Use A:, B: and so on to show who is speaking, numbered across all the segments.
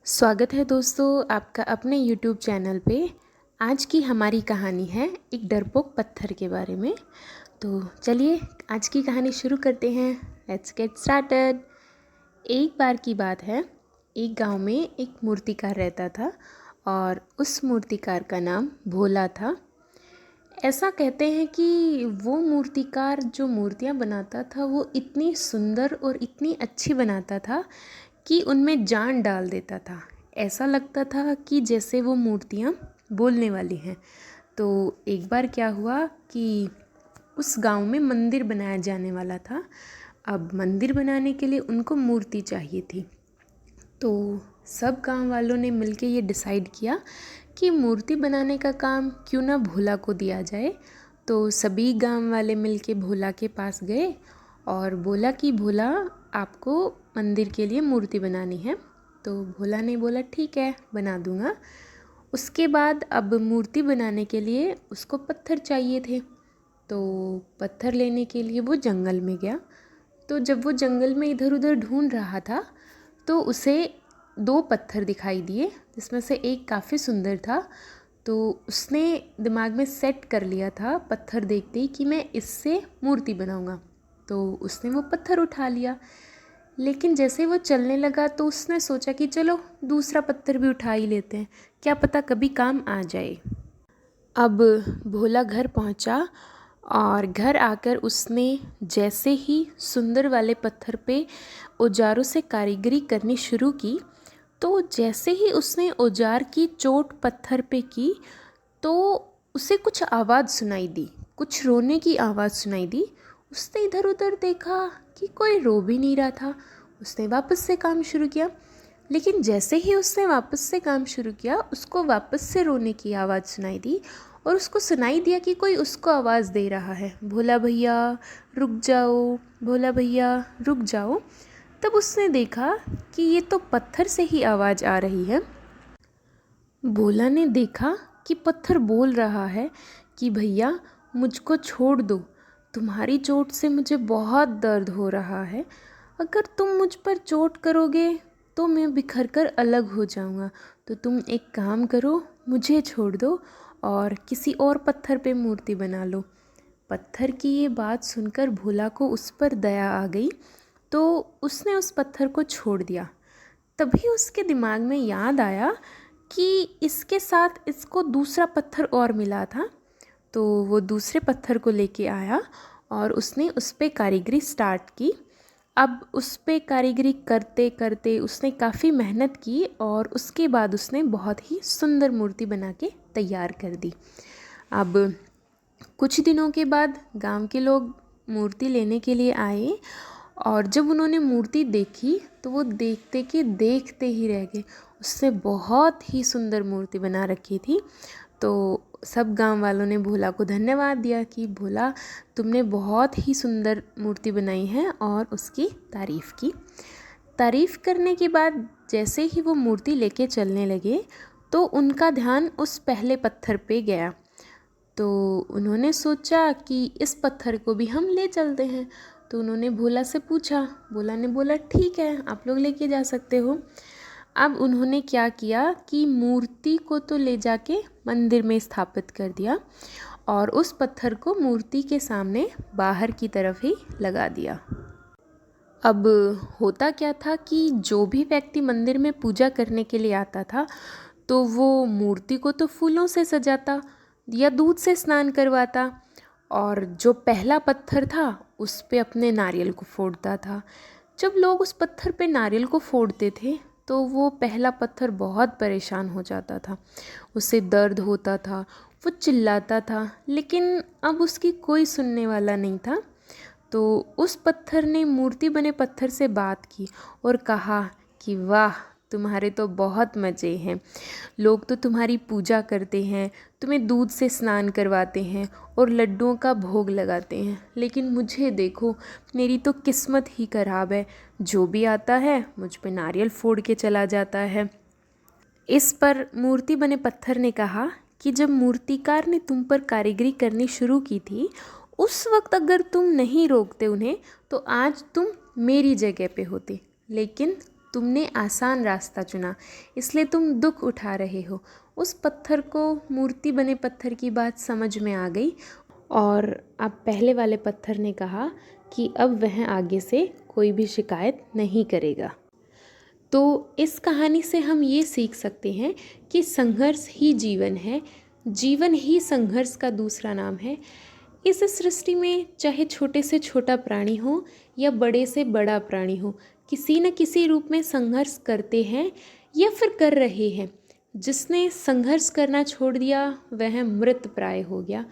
A: स्वागत है दोस्तों आपका अपने YouTube चैनल पे। आज की हमारी कहानी है एक डरपोक पत्थर के बारे में। तो चलिए आज की कहानी शुरू करते हैं। Let's get started. एक बार की बात है, एक गांव में एक मूर्तिकार रहता था और उस मूर्तिकार का नाम भोला था। ऐसा कहते हैं कि वो मूर्तिकार जो मूर्तियाँ बनाता था वो इतनी सुंदर और इतनी अच्छी बनाता था कि उनमें जान डाल देता था। ऐसा लगता था कि जैसे वो मूर्तियाँ बोलने वाली हैं। तो एक बार क्या हुआ कि उस गांव में मंदिर बनाया जाने वाला था। अब मंदिर बनाने के लिए उनको मूर्ति चाहिए थी। तो सब गांव वालों ने मिलके ये डिसाइड किया कि मूर्ति बनाने का काम क्यों ना भोला को दिया जाए। तो सभी गांव वाले मिलके भोला के पास गए और बोला कि भोला आपको मंदिर के लिए मूर्ति बनानी है। तो भोला ने बोला ठीक है बना दूंगा। उसके बाद अब मूर्ति बनाने के लिए उसको पत्थर चाहिए थे। तो पत्थर लेने के लिए वो जंगल में गया। तो जब वो जंगल में इधर उधर ढूंढ रहा था तो उसे दो पत्थर दिखाई दिए जिसमें से एक काफ़ी सुंदर था। तो उसने दिमाग में सेट कर लिया था पत्थर देखते ही कि मैं इससे मूर्ति बनाऊंगा। तो उसने वो पत्थर उठा लिया। लेकिन जैसे वो चलने लगा तो उसने सोचा कि चलो दूसरा पत्थर भी उठा ही लेते हैं, क्या पता कभी काम आ जाए। अब भोला घर पहुंचा और घर आकर उसने जैसे ही सुंदर वाले पत्थर पे औजारों से कारीगरी करनी शुरू की, तो जैसे ही उसने औजार की चोट पत्थर पे की तो उसे कुछ आवाज़ सुनाई दी, कुछ रोने की आवाज़ सुनाई दी। उसने इधर उधर देखा कि कोई रो भी नहीं रहा था। उसने वापस से काम शुरू किया, लेकिन जैसे ही उसने वापस से काम शुरू किया उसको वापस से रोने की आवाज़ सुनाई दी और उसको सुनाई दिया कि कोई उसको आवाज़ दे रहा है, भोला भैया रुक जाओ, भोला भैया रुक जाओ। तब उसने देखा कि ये तो पत्थर से ही आवाज़ आ रही है। भोला ने देखा कि पत्थर बोल रहा है कि भैया मुझको छोड़ दो, तुम्हारी चोट से मुझे बहुत दर्द हो रहा है। अगर तुम मुझ पर चोट करोगे तो मैं बिखर कर अलग हो जाऊंगा। तो तुम एक काम करो, मुझे छोड़ दो और किसी और पत्थर पे मूर्ति बना लो। पत्थर की ये बात सुनकर भोला को उस पर दया आ गई। तो उसने उस पत्थर को छोड़ दिया। तभी उसके दिमाग में याद आया कि इसके साथ इसको दूसरा पत्थर और मिला था। तो वो दूसरे पत्थर को लेके आया और उसने उस पर कारीगरी स्टार्ट की। अब उस पर कारीगरी करते करते उसने काफ़ी मेहनत की और उसके बाद उसने बहुत ही सुंदर मूर्ति बना के तैयार कर दी। अब कुछ दिनों के बाद गांव के लोग मूर्ति लेने के लिए आए और जब उन्होंने मूर्ति देखी तो वो देखते के देखते ही रह गए। उसने बहुत ही सुंदर मूर्ति बना रखी थी। तो सब गांव वालों ने भोला को धन्यवाद दिया कि भोला तुमने बहुत ही सुंदर मूर्ति बनाई है और उसकी तारीफ़ की। तारीफ़ करने के बाद जैसे ही वो मूर्ति लेके चलने लगे तो उनका ध्यान उस पहले पत्थर पे गया। तो उन्होंने सोचा कि इस पत्थर को भी हम ले चलते हैं। तो उन्होंने भोला से पूछा। भोला ने बोला ठीक है आप लोग लेके जा सकते हो। अब उन्होंने क्या किया कि मूर्ति को तो ले जाके मंदिर में स्थापित कर दिया और उस पत्थर को मूर्ति के सामने बाहर की तरफ ही लगा दिया। अब होता क्या था कि जो भी व्यक्ति मंदिर में पूजा करने के लिए आता था तो वो मूर्ति को तो फूलों से सजाता या दूध से स्नान करवाता और जो पहला पत्थर था उस पे अपने नारियल को फोड़ता था। जब लोग उस पत्थर पे नारियल को फोड़ते थे तो वो पहला पत्थर बहुत परेशान हो जाता था, उसे दर्द होता था, वो चिल्लाता था, लेकिन अब उसकी कोई सुनने वाला नहीं था। तो उस पत्थर ने मूर्ति बने पत्थर से बात की और कहा कि वाह तुम्हारे तो बहुत मज़े हैं, लोग तो तुम्हारी पूजा करते हैं, तुम्हें दूध से स्नान करवाते हैं और लड्डुओं का भोग लगाते हैं, लेकिन मुझे देखो मेरी तो किस्मत ही ख़राब है, जो भी आता है मुझ पे नारियल फोड़ के चला जाता है। इस पर मूर्ति बने पत्थर ने कहा कि जब मूर्तिकार ने तुम पर कारीगरी करनी शुरू की थी उस वक्त अगर तुम नहीं रोकते उन्हें तो आज तुम मेरी जगह पे होते, लेकिन तुमने आसान रास्ता चुना, इसलिए तुम दुख उठा रहे हो। उस पत्थर को, मूर्ति बने पत्थर की बात समझ में आ गई और अब पहले वाले पत्थर ने कहा कि अब वह आगे से कोई भी शिकायत नहीं करेगा। तो इस कहानी से हम ये सीख सकते हैं कि संघर्ष ही जीवन है, जीवन ही संघर्ष का दूसरा नाम है। इस सृष्टि में चाहे छोटे से छोटा प्राणी हो या बड़े से बड़ा प्राणी हो, किसी न किसी रूप में संघर्ष करते हैं या फिर कर रहे हैं। जिसने संघर्ष करना छोड़ दिया वह मृत प्राय हो गया।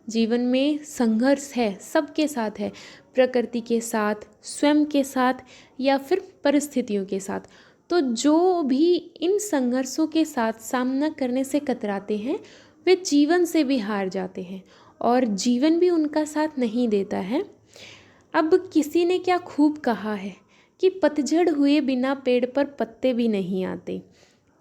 A: जीवन में संघर्ष है, सबके साथ है, प्रकृति के साथ, स्वयं के साथ या फिर परिस्थितियों के साथ। तो जो भी इन संघर्षों के साथ सामना करने से कतराते हैं वे जीवन से भी हार जाते हैं और जीवन भी उनका साथ नहीं देता है। अब किसी ने क्या खूब कहा है कि पतझड़ हुए बिना पेड़ पर पत्ते भी नहीं आते,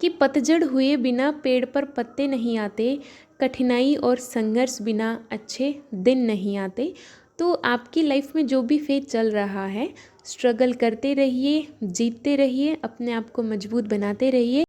A: कि पतझड़ हुए बिना पेड़ पर पत्ते नहीं आते, कठिनाई और संघर्ष बिना अच्छे दिन नहीं आते। तो आपकी लाइफ में जो भी फेज चल रहा है, स्ट्रगल करते रहिए, जीतते रहिए, अपने आप को मजबूत बनाते रहिए।